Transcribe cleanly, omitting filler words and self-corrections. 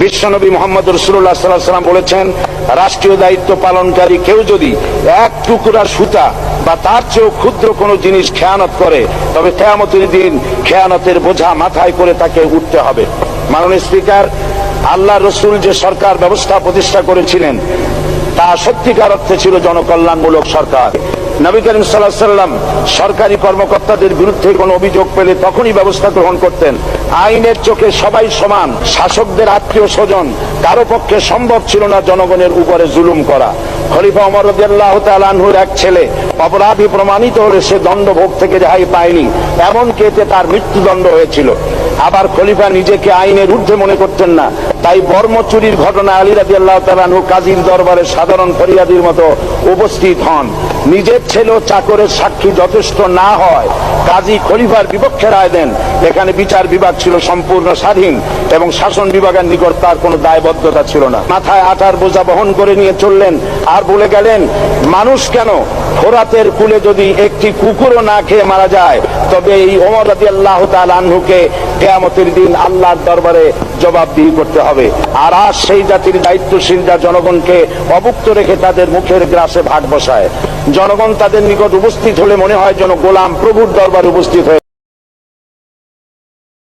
বিশ্বনবী মুহাম্মদ রাসূলুল্লাহ সাল্লাল্লাহু আলাইহি ওয়াসাল্লাম বলেছেন, রাষ্ট্রীয় দায়িত্ব পালনকারী কেউ যদি এক টুকরা সুতা বা তার চেয়েও ক্ষুদ্র কোনো জিনিস খেয়ানত করে, তবে কিয়ামতের দিন খেয়ানতের বোঝা মাথায় করে তাকে উঠতে হবে। মাননীয় স্পিকার, আল্লাহ রসুল যে সরকার ব্যবস্থা প্রতিষ্ঠা করেছিলেন তা সত্যিকার অর্থে ছিল জনকল্যাণমূলক সরকার। নবী করিম সাল্লাল্লাহু আলাইহি ওয়াসাল্লাম সরকারি কর্মকর্তাদের বিরুদ্ধে কোনো অভিযোগ পেলে তখনই ব্যবস্থা গ্রহণ করতেন। আইনের চোখে সবাই সমান, শাসকদের আত্মীয় স্বজন কারো পক্ষে সম্ভব ছিল না জনগণের উপরে জুলুম করা। খলিফা ওমর রাদিয়াল্লাহু তাআলা আনহুর এক ছেলে অপরাধী প্রমাণিত হলে সে দণ্ডভোগ থেকে রেহাই পায়নি, এমনকি এতে তার মৃত্যুদণ্ড হয়েছিল। আবার খলিফা নিজেকে আইনের ঊর্ধ্বে মনে করতেন না, তাই বর্ম চুরির ঘটনা আলী রাদিয়াল্লাহু তাআলা আনহু কাজীর দরবারে সাধারণ ফরিয়াদির মতো উপস্থিত হন। নিজের ছেলে ও চাকরের সাক্ষী যথেষ্ট না হয় কাজী খলিফার বিপক্ষে রায় দেন। এখানে বিচার বিভাগ ছিল সম্পূর্ণ স্বাধীন এবং শাসন বিভাগের নিকট তার কোনো দায়বদ্ধতা ছিল না। মাথায় আটার বোঝা বহন করে নিয়ে চললেন আর বলে গেলেন, মানুষ কেন, ফোরাতের কূলে যদি একটি কুকুরও না খেয়ে মারা যায়, তবে এই ওমর রাদিয়াল্লাহু তাআলা আনহুকে কিয়ামতের দিন আল্লাহর দরবারে জবাবদিহি করতে হবে। আর আজ সেই জাতির দায়িত্বশীল যা জনগণকে অভুক্ত রেখে তাদের মুখের গ্রাসে ভাগ বসায়। জনগণ তাদের নিকট উপস্থিত হলে মনে হয় যেন গোলাম প্রভুর দরবারে উপস্থিত হয়ে